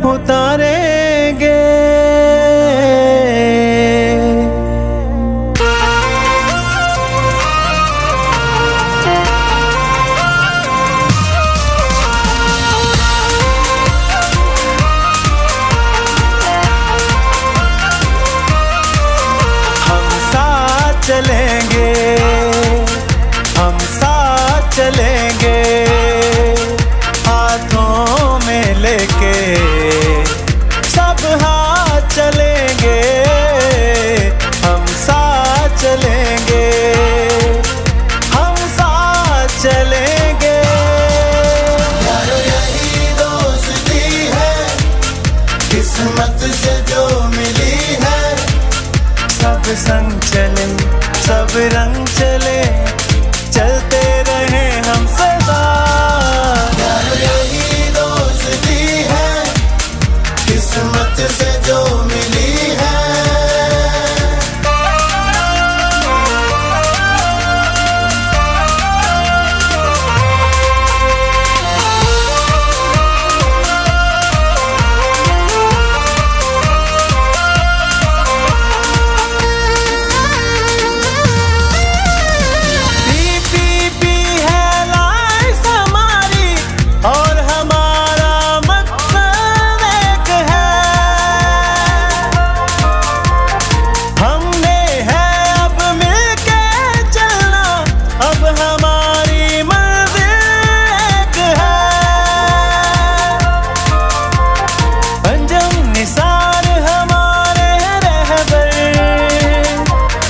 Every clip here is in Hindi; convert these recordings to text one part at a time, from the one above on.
उतारेंगे। चलेंगे, हम साथ चलेंगे, हाथों में लेके सब हाथ चलेंगे, हम साथ चलेंगे, हम साथ चलेंगे। यारो यही दोस्ती है, किस्मत से जो मिली है। सब संग चले, सब रंग चले, चलते रहे हम सदा। यारो यही दोस्ती है, किस्मत से जो मिली है।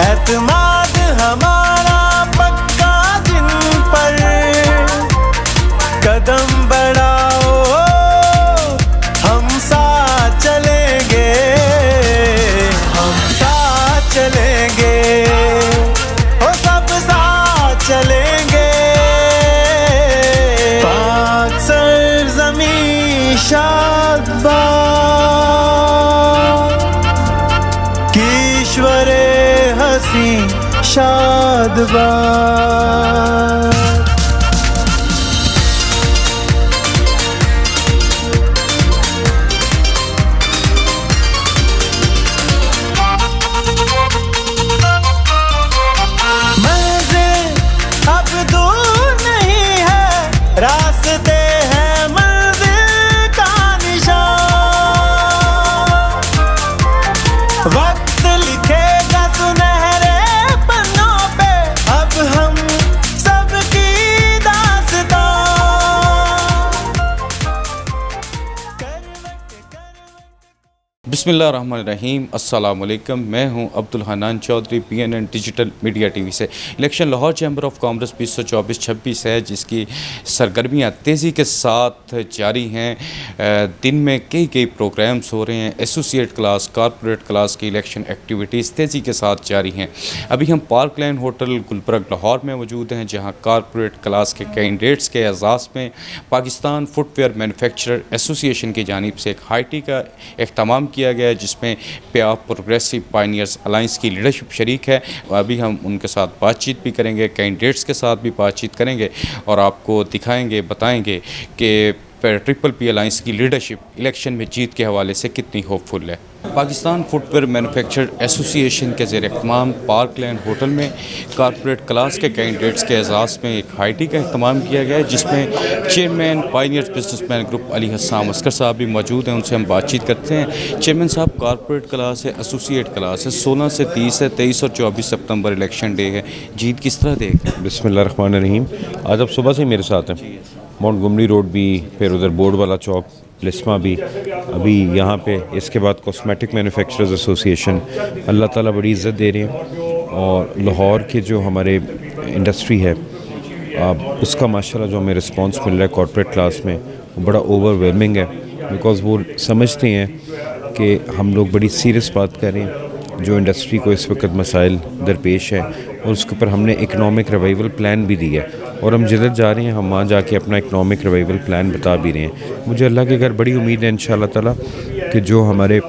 एतमाद हमारा पक्का जिन पर, कदम बढ़ाओ हम साथ चलेंगे, हम साथ चलेंगे, ओ सब साथ चलेंगे। पाक सरज़मीं शादबाद, कीश्वरे हसी शादबाद। मंज़िल अब दूर नहीं है, रास्ते हैं मंज़िल का निशान। वक्त लिखेगा सुनहरे पन्नों पे अब हम सबकी दास्तां। बिस्मिल्लाहिर्रहमानिर्रहीम, अस्सलाम वालेकुम। मैं हूं Abdul Hannan Chaudhry, PNN digital media TV से। Election Lahore chamber of commerce 2024-26 है, जिसकी सरगर्मियां तेज़ी के साथ जारी हैं। दिन में कई प्रोग्राम्स हो रहे हैं। एसोसिएट क्लास, कॉरपोरेट क्लास की इलेक्शन एक्टिविटीज़ तेज़ी के साथ जारी हैं। अभी हम Park Line Hotel Gulberg Lahore में मौजूद हैं, जहाँ कॉरपोरेट क्लास के कैंडिडेट्स के एजाज़ में पाकिस्तान फुटवेयर मैन्युफैक्चरर एसोसिएशन की जानिब से एक हाई टी का एहतमाम किया गया है, जिसमें PAF प्रोग्रेसिव पायनियर्स अलायंस की लीडरशिप शरीक है। अभी हम उनके साथ बातचीत भी करेंगे, कैंडिडेट्स के साथ भी बातचीत करेंगे और आपको दिखाएंगे, बताएंगे कि PPP अलायंस की लीडरशिप इलेक्शन में जीत के हवाले से कितनी होपफुल है। पाकिस्तान फुटवेयर मैन्युफैक्चरर एसोसिएशन के ज़ेर इख्तिमाम पार्क लाइन होटल में कॉरपोरेट क्लास के कैंडिडेट्स के एजाज़ में एक हाई टी का एहतमाम किया गया है, जिसमें chairman pioneers businessman group Ali Hasan Askar sahab भी मौजूद हैं। उनसे हम बातचीत करते हैं। चेयरमैन साहब, कॉरपोरेट क्लास है, एसोसिएट क्लास है, 16 से 30 है, 23 और 24 सितंबर इलेक्शन डे है, जीत किस तरह देगा? बिस्मिल्लाहिर्रहमानिर्रहीम। आज आप सुबह से मेरे साथ हैं। माउंटगोमरी रोड भी, फिर उधर बोर्ड वाला चौक, लिस्मा भी, अभी यहाँ पे इसके बाद कॉस्मेटिक मैन्युफैक्चरर्स एसोसिएशन। अल्लाह ताला बड़ी इज़्ज़त दे रहे हैं और लाहौर के जो हमारे इंडस्ट्री है उसका माशाल्लाह जो हमें रिस्पांस मिल रहा है कॉर्पोरेट क्लास में, वो बड़ा ओवरवेलमिंग है। बिकॉज़ वो समझते हैं कि हम लोग बड़ी सीरियस बात कर रहे हैं, जो इंडस्ट्री को इस वक्त मसाइल दरपेश है, और उसके ऊपर हमने इकनॉमिक रिवाइवल प्लान भी दिया है। और हम जिधर जा रहे हैं हम वहाँ जाके अपना इकनॉमिक रिवाइवल प्लान बता भी रहे हैं। मुझे अल्लाह के घर बड़ी उम्मीद है इंशाअल्लाह ताला कि जो हमारे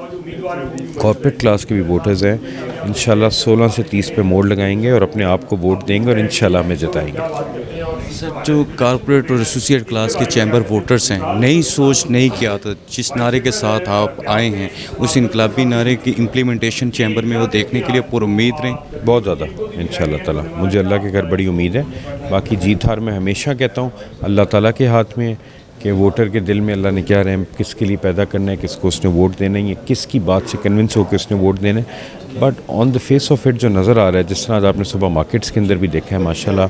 कॉर्पोरेट क्लास के भी वोटर्स हैं, इंशाल्लाह 16 से 30 पे मोड़ लगाएंगे और अपने आप को वोट देंगे और इंशाल्लाह हमें जिताएंगे। सर, जो कॉर्पोरेट और एसोसिएट क्लास के चैम्बर वोटर्स हैं, नई सोच नई क़यादत जिस नारे के साथ आप आए हैं, उस इनकलाबी नारे की इम्प्लीमेंटेशन चैम्बर में वो देखने के लिए पुरुम्मीद रहें। बहुत ज़्यादा इंशाल्लाह ताला, मुझे अल्लाह के घर बड़ी उम्मीद है। बाकी जीत हार मैं हमेशा कहता हूँ अल्लाह ताला के हाथ में है कि वोटर के दिल में अल्लाह ने क्या रहम किसके लिए पैदा करना है, किसको उसने वोट देना है, किसकी बात से कन्विंस होकर उसने वोट देना है। But on the face of it जो नज़र आ रहा है, जिस तरह आज आपने सुबह मार्केट्स के अंदर भी देखा है, माशाल्लाह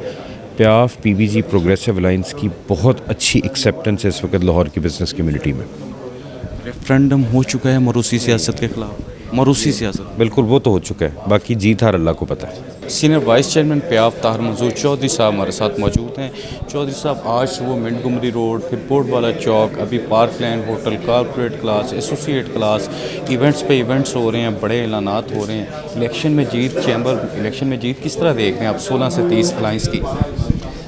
प्याफ पीबीजी प्रोग्रेसिव अलायंस की बहुत अच्छी एक्सेप्टेंस है इस वक्त लाहौर की बिज़नेस कम्युनिटी में। रेफरेंडम हो चुका है मरूसी सियासत के ख़िलाफ़, मरूसी सियासत बिल्कुल वो तो हो चुका है, बाकी जीत हार अल्लाह को पता है। सीनियर वाइस चेयरमैन प्याफ ताहिर मंजूर चौधरी साहब हमारे साथ मौजूद हैं। चौधरी साहब, आज वो मिंटगोमरी रोड, फिर बोर्ड वाला चौक, अभी park land hotel, corporate class, associate class, events पे इवेंट्स हो रहे हैं, बड़े ऐलानात हो रहे हैं। इलेक्शन में जीत, चैम्बर इलेक्शन में जीत किस तरह देख रहे हैं आप 16 से 30 अलायंस की?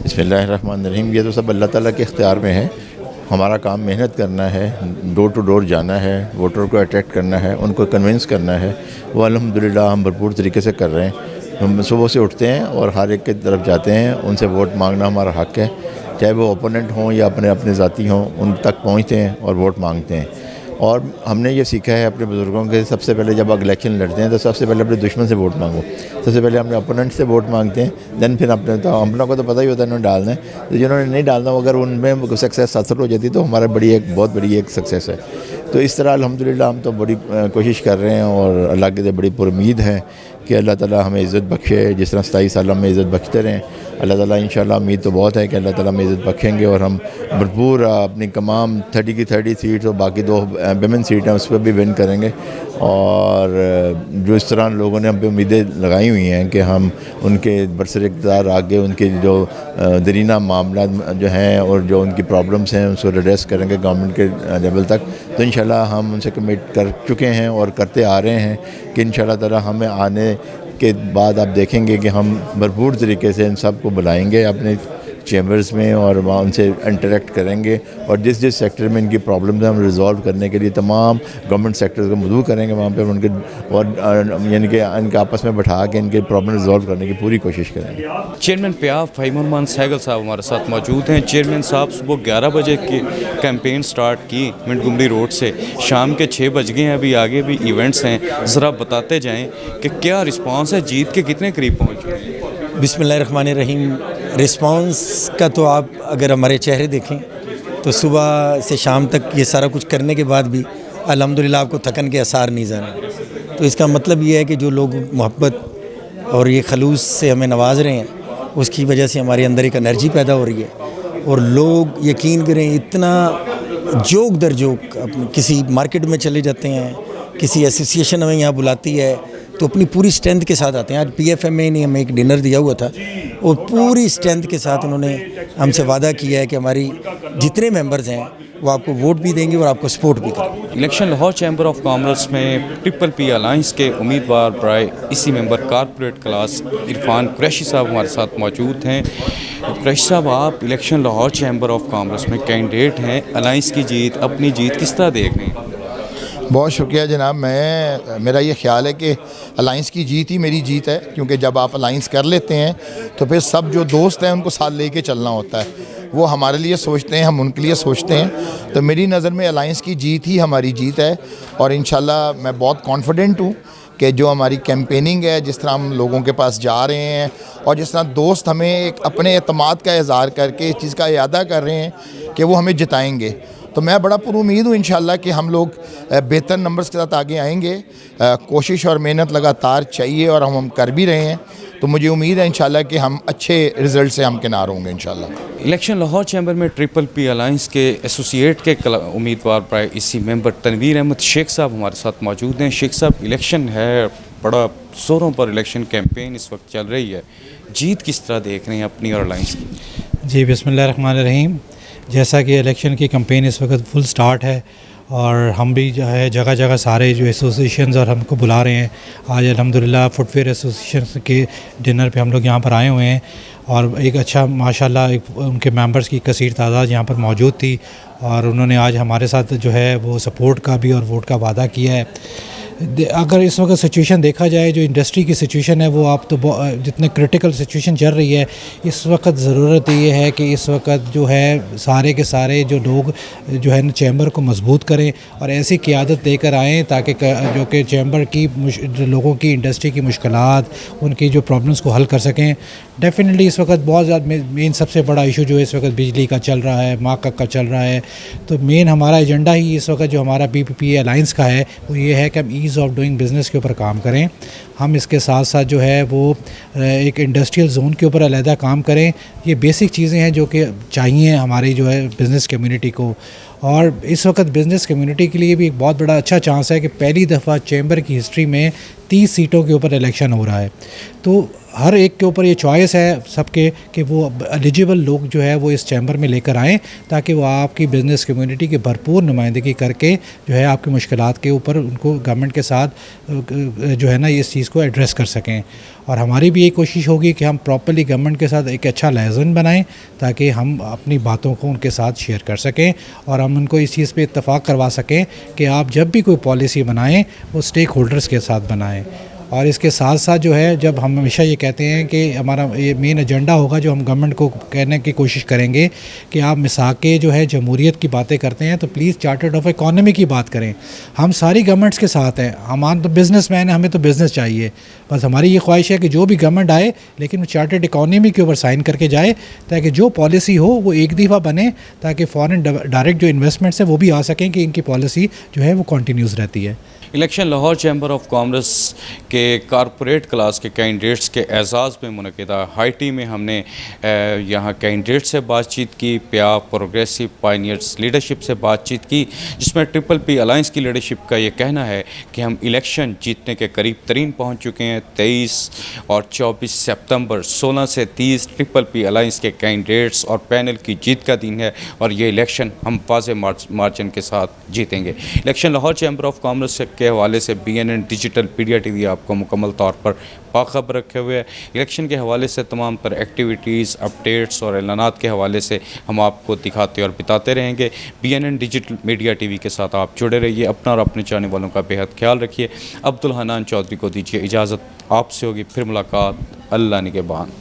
बिस्मिल्लाहिर्रहमानिर्रहीम। ये तो सब अल्लाह ताला के इख्तियार में है। हमारा काम मेहनत करना है, डोर टू डोर जाना है, वोटर को अट्रैक्ट करना है, उनको कन्विंस करना है। वो अल्हम्दुलिल्लाह हम भरपूर तरीके से कर रहे हैं। हम सुबह से उठते हैं और हर एक की तरफ जाते हैं, उनसे वोट मांगना हमारा हक़ है, चाहे वो ओपोनेंट हों या अपने अपने ज़ाती हों, उन तक पहुँचते हैं और वोट मांगते हैं। और हमने ये सीखा है अपने बुज़ुर्गों के, सबसे पहले जब आप इलेक्शन लड़ते हैं तो सबसे पहले अपने दुश्मन से वोट मांगो। सबसे पहले अपने ओपोनेंट से वोट मांगते हैं, देन फिर अपने, तो हम लोग को तो पता ही होता है इन्होंने डालना है, तो जिन्होंने नहीं डालना अगर उनमें सक्सेस हासिल हो जाती तो हमारा बहुत बड़ी एक सक्सेस है। तो इस तरह अल्हम्दुलिल्लाह हम तो बड़ी कोशिश कर रहे हैं और अल्लाह के बड़ी पुरुम्मीद है कि अल्लाह ताला हमें इज़्ज़त बख्शे, जिस तरह 27 साल में इज़्ज़त बख्शते रहें अल्लाह ताला। इंशाल्लाह उम्मीद तो बहुत है कि अल्लाह ताला हमें इज़्ज़त बख्शेंगे और हम भरपूर अपनी तमाम 30 की 30 सीट्स और बाकी 2 विमेन सीट हैं उस पर भी विन करेंगे। और जो इस तरह लोगों ने हम पे उम्मीदें लगाई हुई हैं कि हम उनके बरसर इक़्तिदार आगे उनके जो दरीना मामला जो हैं और जो उनकी प्रॉब्लम्स हैं उसको एड्रेस करेंगे गवर्नमेंट के लेवल तक, तो इंशाल्लाह हम उनसे कमिट कर चुके हैं और करते आ रहे हैं कि इंशाल्लाह ताला हमें आने के बाद आप देखेंगे कि हम भरपूर तरीके से इन सब को बुलाएंगे अपने चैम्बर्स में और वहाँ उनसे इंटरेक्ट करेंगे और जिस जिस सेक्टर में इनकी प्रॉब्लम्स हैं हम रिजॉल्व करने के लिए तमाम गवर्नमेंट सेक्टर्स को मदऊ करेंगे वहाँ पे उनके, और यानी कि इनके आपस में बैठा के इनके प्रॉब्लम रिजॉल्व करने की पूरी कोशिश करेंगे। चेयरमैन प्याफ फ़हीमुर सहगल साहब हमारे साथ मौजूद हैं। चेयरमैन साहब, सुबह 11 बजे की कैंपेन स्टार्ट की मिंटगोमरी रोड से, शाम के 6 बज गए हैं, अभी आगे भी इवेंट्स हैं। ज़रा बताते जाएँ कि क्या रिस्पॉन्स है, जीत के कितने करीब पहुँच चुके हैं? बिस्मिल्लाहिर्रहमानिर्रहीम। रिस्पांस का तो आप अगर हमारे चेहरे देखें तो सुबह से शाम तक ये सारा कुछ करने के बाद भी अल्हम्दुलिल्लाह आपको थकन के आसार नहीं जा रहे। तो इसका मतलब ये है कि जो लोग मोहब्बत और ये खलूस से हमें नवाज रहे हैं उसकी वजह से हमारे अंदर एक एनर्जी पैदा हो रही है। और लोग यकीन करें इतना जोक दर जोक अपने किसी मार्केट में चले जाते हैं, किसी एसोसिएशन हमें यहाँ बुलाती है तो अपनी पूरी स्ट्रेंथ के साथ आते हैं। आज PFMA ने हमें एक डिनर दिया हुआ था और पूरी स्ट्रेंथ के साथ उन्होंने हमसे वादा किया है कि हमारी जितने मेंबर्स हैं वो आपको वोट भी देंगे और आपको सपोर्ट भी करेंगे। Election Lahore chamber of commerce में PPP अलायंस के उम्मीदवार बराए इसी member corporate class Irfan Qureshi साहब हमारे साथ मौजूद हैं। कुरैशी साहब, आप election Lahore chamber of commerce में कैंडिडेट हैं, अलायंस की जीत, अपनी जीत किस तरह देख रहे हैं? बहुत शुक्रिया जनाब। मेरा ये ख्याल है कि अलाइंस की जीत ही मेरी जीत है, क्योंकि जब आप अलाइंस कर लेते हैं तो फिर सब जो दोस्त हैं उनको साथ लेके चलना होता है। वो हमारे लिए सोचते हैं, हम उनके लिए सोचते हैं। तो मेरी नज़र में अलाइंस की जीत ही हमारी जीत है और इंशाल्लाह मैं बहुत कॉन्फिडेंट हूँ कि जो हमारी कैंपेनिंग है, जिस तरह हम लोगों के पास जा रहे हैं और जिस तरह दोस्त हमें एक अपने एतमाद का इज़हार करके इस चीज़ का इरादा कर रहे हैं कि वो हमें जिताएंगे, तो मैं बड़ा पुरुमीद हूँ इंशाल्लाह कि हम लोग बेहतर नंबर्स के साथ आगे आएंगे। कोशिश और मेहनत लगातार चाहिए और हम कर भी रहे हैं, तो मुझे उम्मीद है इंशाल्लाह कि हम अच्छे रिज़ल्ट से हम किनार होंगे इंशाल्लाह। इलेक्शन लाहौर चैम्बर में PPP अलायंस के एसोसिएट के उम्मीदवार प्राय इसी मेंबर तनवीर अहमद शेख साहब हमारे साथ मौजूद हैं। शेख साहब, इलेक्शन है, बड़ा जोरों पर इलेक्शन कैंपेन इस वक्त चल रही है, जीत किस तरह देख रहे हैं अपनी और अलायंस की? जी, बिस्मिल्लाहिर्रहमानिर्रहीम। जैसा कि इलेक्शन की कैंपेन इस वक्त फुल स्टार्ट है और हम भी जो है जगह जगह सारे जो एसोसिएशंस और हमको बुला रहे हैं। आज अल्हम्दुलिल्लाह फुटवेयर एसोसिएशन के डिनर पे हम लोग यहाँ पर आए हुए हैं और एक अच्छा माशाल्लाह एक उनके मेंबर्स की कसीर तादाद यहाँ पर मौजूद थी और उन्होंने आज हमारे साथ जो है वो सपोर्ट का भी और वोट का वादा किया है। अगर इस वक्त सिचुएशन देखा जाए, जो इंडस्ट्री की सिचुएशन है वो आप तो जितने क्रिटिकल सिचुएशन चल रही है, इस वक्त ज़रूरत ये है कि इस वक्त जो है सारे के सारे जो लोग जो है ना चैम्बर को मजबूत करें और ऐसी क़ियादत लेकर आएँ ताकि जो कि चैम्बर की लोगों की इंडस्ट्री की मुश्किलात, उनकी जो प्रॉब्लम्स को हल कर सकें। डेफिनेटली इस वक्त बहुत ज़्यादा मेन सबसे बड़ा इशू जो है इस वक्त बिजली का चल रहा है, मार्कअप का चल रहा है। तो मेन हमारा एजेंडा ही इस वक्त जो हमारा PPP अलाइंस का है वो ये है कि हम ईज़ ऑफ डूइंग बिज़नेस के ऊपर काम करें। हम इसके साथ साथ जो है वो एक इंडस्ट्रियल जोन के ऊपर अलहदा काम करें। ये बेसिक चीज़ें हैं जो कि चाहिए हमारी जो है बिज़नेस कम्युनिटी को। और इस वक्त बिज़नेस कम्युनिटी के लिए भी एक बहुत बड़ा अच्छा चांस है कि पहली दफ़ा चैम्बर की हिस्ट्री में 30 सीटों के ऊपर इलेक्शन हो रहा है। तो हर एक के ऊपर ये चॉइस है सबके कि वो एलिजिबल लोग जो है वो इस चैम्बर में लेकर आएँ ताकि वो आपकी बिज़नेस कम्युनिटी की भरपूर नुमाइंदगी करके जो है आपकी मुश्किलात के ऊपर उनको गवर्नमेंट के साथ जो है ना इस चीज़ को एड्रेस कर सकें। और हमारी भी यही कोशिश होगी कि हम प्रॉपर्ली गवर्नमेंट के साथ एक अच्छा लाइजन बनाएं ताकि हम अपनी बातों को उनके साथ शेयर कर सकें और हम उनको इस चीज़ पे इत्तफाक करवा सकें कि आप जब भी कोई पॉलिसी बनाएं वो स्टेक होल्डर्स के साथ बनाएं। और इसके साथ साथ जो है जब हम हमेशा ये कहते हैं कि हमारा ये मेन एजेंडा होगा जो हम गवर्नमेंट को कहने की कोशिश करेंगे कि आप मिसाके जो है जमहूरियत की बातें करते हैं तो प्लीज़ चार्टर्ड ऑफ इकॉनमी की बात करें। हम सारी गवर्नमेंट्स के साथ हैं, हम तो बिज़नेसमैन हैं, हमें तो बिज़नेस चाहिए। बस हमारी ये ख्वाहिश है कि जो भी गवर्नमेंट आए लेकिन वो चार्टर्ड इकॉनमी के ऊपर साइन करके जाए ताकि जो पॉलिसी हो वो एक दफ़ा बने ताकि फ़ॉरेन डायरेक्ट जो इन्वेस्टमेंट्स हैं वो भी आ सकें कि इनकी पॉलिसी जो है वो कंटिन्यूस रहती है। Election Lahore chamber of commerce के कॉरपोरेट क्लास के कैंडिडेट्स के एजाज़ में मुनक़िदा हाई टी में हमने यहाँ कैंडिडेट से बातचीत की, PIAF प्रोग्रेसिव पायनियर्स लीडरशिप से बातचीत की, जिसमें PPP अलाइंस की लीडरशिप का ये कहना है कि हम इलेक्शन जीतने के करीब तरीन पहुँच चुके हैं। 23 और 24 सितंबर 16 से 30 PPP अलाइंस के कैंडिडेट्स और पैनल की जीत का दिन है और ये इलेक्शन हम वाज़े मार्जिन के साथ जीतेंगे। Election Lahore chamber of commerce के हवाले से BNN डिजिटल मीडिया TV आपको मुकम्मल तौर पर बाखबर रखे हुए है। इलेक्शन के हवाले से तमाम तर एक्टिविटीज़, अपडेट्स और ऐलानात के हवाले से हम आपको दिखाते और बताते रहेंगे। BNN डिजिटल मीडिया TV के साथ आप जुड़े रहिए। अपना और अपने चाहने वालों का बेहद ख्याल रखिए। अब्दुल हन्नान चौधरी को दीजिए इजाज़त। आपसे होगी फिर मुलाकात। अल्लाह निगहबान।